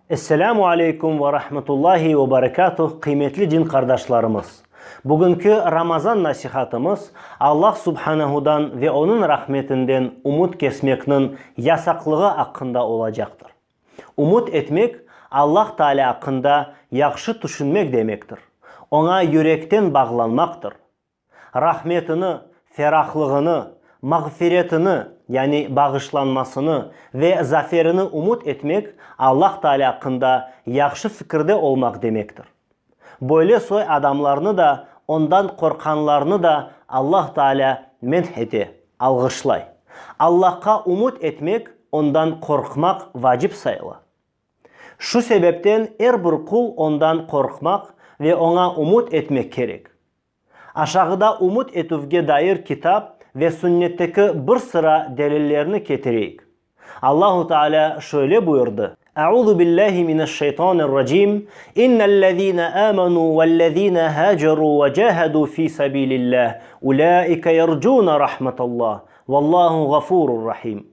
Esselamu Aleyküm ve Rahmetullahi ve Berekatuh kıymetli din kardeşlerimiz. Bugünkü Ramazan nasihatımız Allah Subhanahu'dan ve onun rahmetinden umut kesmeknin yasaklığı hakkında olacaktır. Umut etmek Allah Teala hakkında yaxşı düşünmek demektir. Ona yürekten bağlanmaktır. Rahmetini, ferahlığını, mağfiretini yani bağışlanmasını ve zaferini umut etmek Allah Teala hakkında yaxşı fikirde olmak demektir. Böyle soy adamlarını da ondan korkanlarını da Allah Teala menhedi, algışlay. Allah'a umut etmek, ondan korkmak vacip sayılır. Şu sebepten her bir kul ondan korkmak ve ona umut etmek gerek. Aşağıda umut etuvge dair kitap ve sünnetteki bir sıra delillerini getireyik. Allahu Teala şöyle buyurdu. Euzu billahi mineşşeytanirracim. İnnellezîne âmenû vellezîne hâcerû ve câhedû fî sabîlillâh. Ulaîke yercûne rahmetallah. Vallahu gafurur rahim.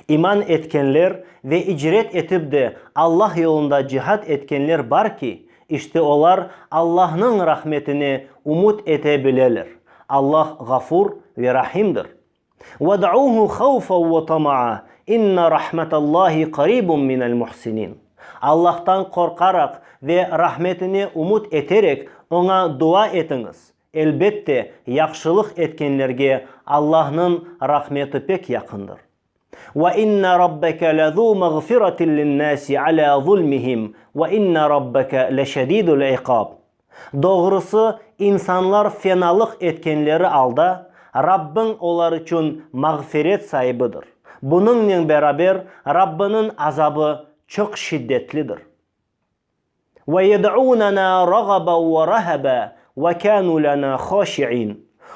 İman etkenler ve icret etip de Allah yolunda cihat etkenler var ki, işte onlar Allah'ın rahmetini umut edebilirler. Allah gafur ve rahimdir. وَدْعُوهُ خَوْفًا وَطَمَعًا اِنَّ رَحْمَةَ اللّٰهِ قَرِيبٌ مِنَ الْمُحْسِنِينَ. Allah'tan korkarak ve rahmetini umut ederek ona dua etiniz. Elbette yaxşılık etkenlerge Allah'ın rahmeti pek yakındır. وَإِنَّ رَبَّكَ لَذُو مَغْفِرَةٍ لِلنَّاسِ عَلَى ظُلْمِهِمْ وَإِنَّ رَبَّكَ لَشَد۪يدُ الْعِقَابِ. Doğrusu insanlar fenalık etkenleri alda, Rabbin onlar için mağfiret sahibidir. Bununla beraber Rabbinin azabı çok şiddetlidir. وَيَدْعُونَنَا رَغَبًا وَرَهَبًا وَكَانُوا لَنَا خَاشِعِينَ.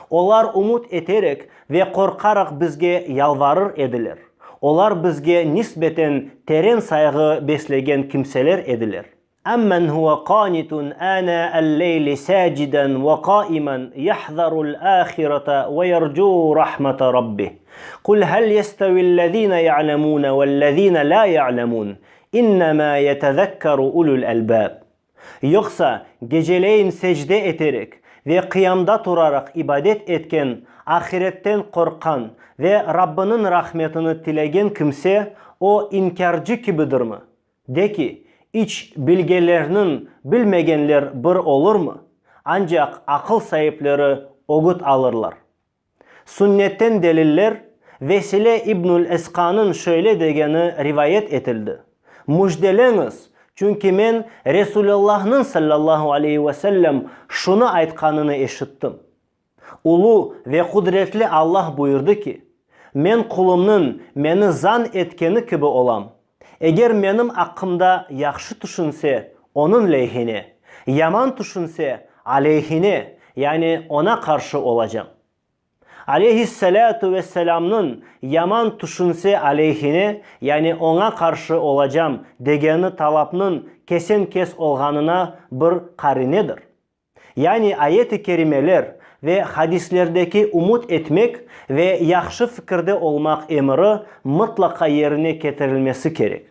Onlar umut ederek ve korkarak bizge yalvarır edilir. Onlar bizge nispeten terin saygı beslegen kimseler edilir. Ammen huve qanitun ana el-leyli sacidan ve qaiman yahzarul ahirete ve yercu rahmete rabbih. Kul hel yestevillezine ya'lemune vellezine la ya'lemun. İnnemâ yetezekkeru ulul elbab. Yoksa geceleyin secde ederek ve kıyamda durarak ibadet etken, ahiretten korkan ve Rabbinin rahmetini dilegen kimse o inkarcı gibidir mi? De ki, iç bilgelerinin bilmegenler bir olur mu? Ancak akıl sahipleri ogut alırlar. Sünnetten deliller, Vesile İbnül Eskan'ın şöyle degeni rivayet edildi. Müjdeleniz, çünkü ben Resulullah'ın sallallahu aleyhi ve sellem şunu aytkanını eşittim. Ulu ve kudretli Allah buyurdu ki, men kulumның meni zan etkeni gibi olam. Eğer benim hakkımda yaxşı düşünse onun lehine, yaman düşünse aleyhine, yani ona karşı olacağım. Aleyhissalatu vesselam'nın yaman düşünse aleyhine, yani ona karşı olacağım degeni talapının kesen kes olganına bir karinedir. Yani ayet-i kerimeler ve hadislerdeki umut etmek ve yaxşı fikirde olmak emri mutlaka yerine getirilmesi gerek.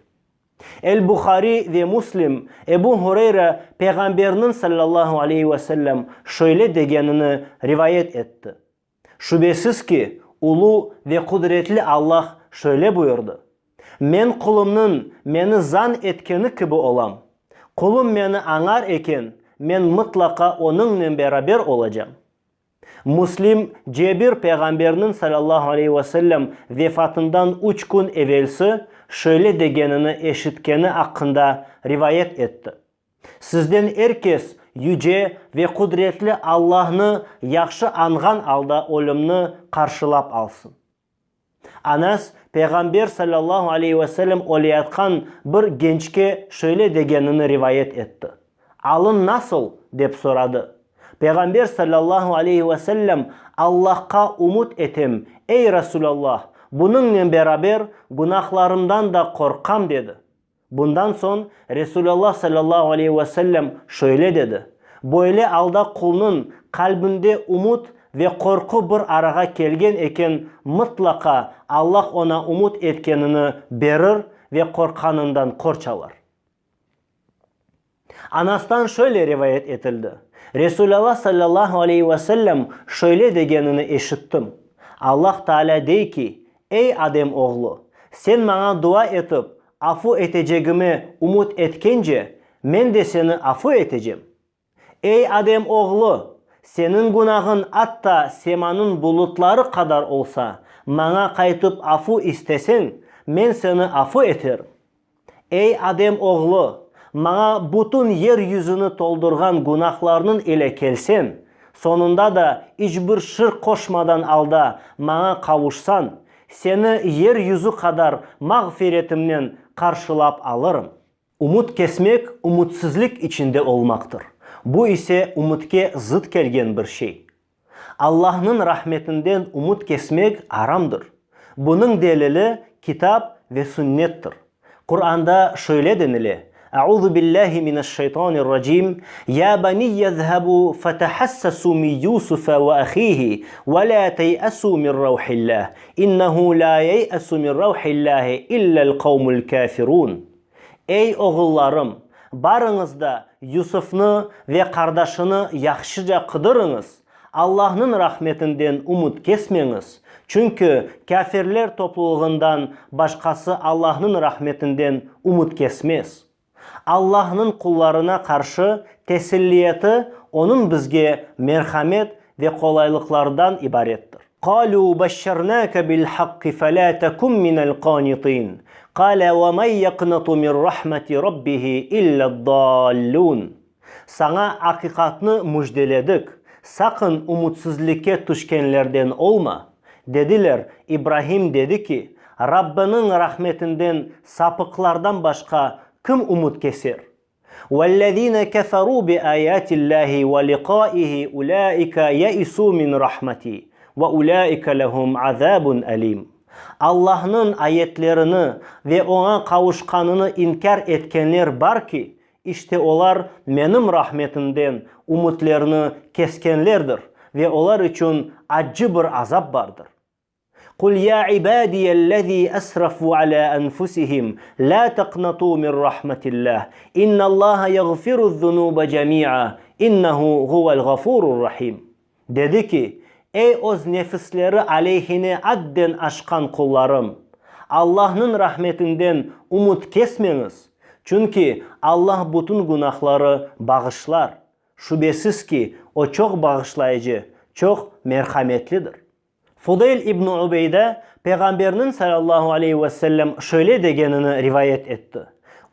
El-Bukhari ve Muslim Ebu Hureyre Peygamberinin sallallahu aleyhi ve sellem şöyle degenini rivayet etti. Şüphesiz ki ulu ve kudretli Allah şöyle buyurdu. Men kulumның meni zan etkeni gibi olam. Kulum meni anar eken, men mutlaka onunla beraber olacağım. Muslim Cebir Peygamberinin sallallahu aleyhi ve sellem vefatından 3 gün evvelsi şöyle degenini eşitkeni hakkında rivayet etti. Sizden herkes yüce ve kudretli Allah'ını yaxşı angan alda ölümünü karşılap alsın. Anas Peygamber sallallahu aleyhi ve sellem olayatkan bir gençke şöyle degenini rivayet etti. Alın nasıl? Dep soradı. Peygamber sallallahu aleyhi ve sellem Allah'a umut etem ey Resulallah, bununla beraber günahlarımdan da korkam dedi. Bundan son Resulullah sallallahu aleyhi ve sellem şöyle dedi. Böyle alda kulunun kalbinde umut ve korku bir araga kelgen eken mutlaka Allah ona umut etkenini verir ve korkanından korçalar. Anas'tan şöyle rivayet edildi. Resulullah sallallahu aleyhi ve sellem şöyle degenini eşittim. Allah Teala dey ki, ey Adem oğlu, sen bana dua etip afu eteceğimi umut etkence, men de seni afu edeceğim. Ey Adem oğlu, senin günahın hatta semanın bulutları kadar olsa, bana kaytıp afu istesen, men seni afu ederim. Ey Adem oğlu, bana bütün yeryüzünü doldurgan günahlarının ile kelsen, sonunda da hiçbir şirk koşmadan alda bana kavuşsan, seni yeryüzü kadar mağfiretimden karşılap alırım. Umut kesmek, umutsuzluk içinde olmaktır. Bu ise umutke zıt kelgen bir şey. Allah'ın rahmetinden umut kesmek haramdır. Bunun delili kitap ve sünnettir. Kur'an'da şöyle denili. Euzu billahi mineşşeytanirracim. Ya bani yezhebu fetahassasu min Yusuf ve ahihi ve la teyasu min ruhillah. İnnehu la yeyasu min ruhillah illa'l kavmul kafirun. Ey oğullarım, barınız da Yusuf'nu ve kardeşini yaxşıca kıdırınız. Allah'ın rahmetinden umut kesmeniz. Çünkü kafirler topluluğundan başkası Allah'ın rahmetinden umut kesmez. Allah'ın kullarına karşı teselliyeti onun bizge merhamet ve kolaylıklardan ibarettir. قالوا بشرناك بالحق فلا تكن من القانطين قال ومن يقنط من رحمة ربه إلا الضالون. Sana hakikatını müjdeledik. Sakın umutsuzluğa düşkenlerden olma. Dediler, İbrahim dedi ki, Rabbinin rahmetinden sapıklardan başka kim umut keser? وَالَّذ۪ينَ كَفَرُوا بِآيَاتِ اللّٰهِ وَلِقَائِهِ اُولَٰئِكَ يَئِسُوا مِنْ رَحْمَتِهِ وَاُولَٰئِكَ لَهُمْ عَذَابٌ أَلِيمٌ. Allah'ın ayetlerini ve ona kavuşkanını inkar etkenler var ki, işte onlar benim rahmetimden umutlarını keskenlerdir ve onlar için acı bir azap vardır. قُلْ يَا عِبَادِيَ الَّذ۪ي أَسْرَفُوا عَلَى أَنْفُسِهِمْ لَا تَقْنَطُوا مِنْ رَحْمَةِ اللّٰهِ اِنَّ اللّٰهَ يَغْفِرُ الذُّنُوبَ جَمِيعًا اِنَّهُ هُوَ الْغَفُورُ الرَّحِيمُ. Dedi ki, ey oz nefisleri aleyhine adden aşkan kullarım, Allah'ın rahmetinden umut kesmeniz. Çünkü Allah bütün günahları bağışlar. Şüphesiz ki o çok bağışlayıcı, çok merhametlidir. Fudayl İbn Ubeyde Peygamberinin sallallahu aleyhi ve sellem şöyle degenini rivayet etti.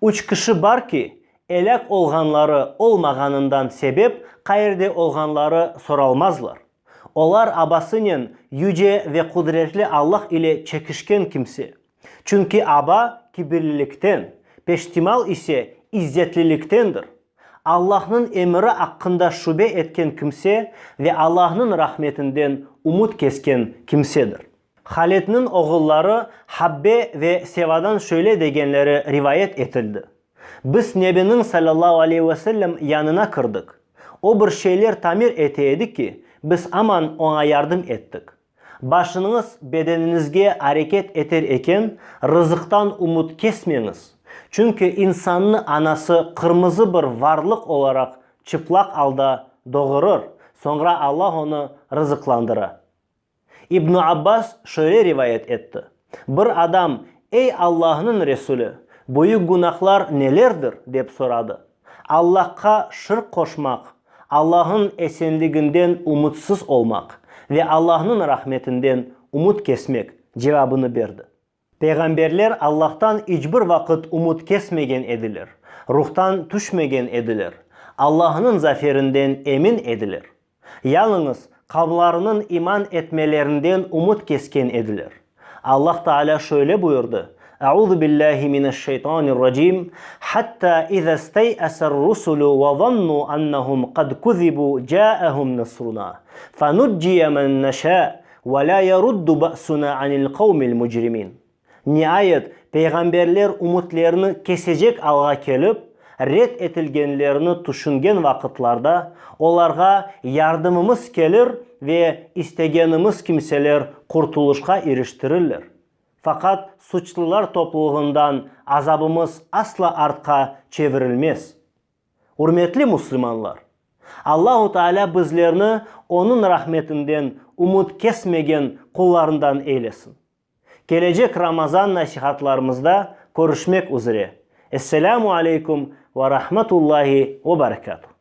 Üç kişi var ki elak olganları olmaganından sebep kayırde olganları soralmazlar. Onlar abasının yüce ve kudretli Allah ile çekişken kimse. Çünkü aba kibirlilikten, peştimal ise izzetliliktendir. Allah'ın emri hakkında şüphe etken kimse ve Allah'ın rahmetinden umut kesken kimsedir. Halid'nin oğulları Habbe ve Seva'dan şöyle degenleri rivayet edildi. Biz Nebi'nin sallallahu aleyhi ve sellem yanına kırdık. O bir şeyler tamir eteydi ki biz aman ona yardım ettik. Başınız bedeninizge hareket eter eken rızıktan umut kesmeniz. Çünkü insanın anası kırmızı bir varlık olarak çıplak halda doğurur. Sonra Allah onu rızıklandırır. İbn Abbas şöyle rivayet etti. Bir adam, ey Allah'ın Resulü, büyük günahlar nelerdir deyip soradı. Allah'a şirk koşmak, Allah'ın esenliğinden umutsuz olmak ve Allah'ın rahmetinden umut kesmek cevabını verdi. Peygamberler Allah'tan hiçbir vakit umut kesmegen edilir. Ruhtan düşmegen edilir. Allah'ın zaferinden emin edilir. Yalnız kavlarının iman etmelerinden umut kesken edilir. Allah Teala şöyle buyurdu. Euzu billahi mineşşeytanirracim. Hatta iza stey'asar rusulu ve zannu annahum kad kuzibu ca'ahum nasruna. Fenucciye men neşâ ve la yeruddu ba'suna anil kavmil mucrimin. Nihayet peygamberler umutlarını kesecek alga kelip, red etilgenlerini düşüngen vakitlarda onlarga yardımımız gelir ve istegenimiz kimseler kurtuluşa eriştirirler. Fakat suçlular topluluğundan azabımız asla artka çevirilmez. Hürmetli Müslümanlar, Allahu Teala bizlerini onun rahmetinden umut kesmegen kullarından eylesin. Gelecek Ramazan nasihatlarımızda görüşmek üzere. Esselamu aleyküm ve rahmetullahi ve berekatuhu.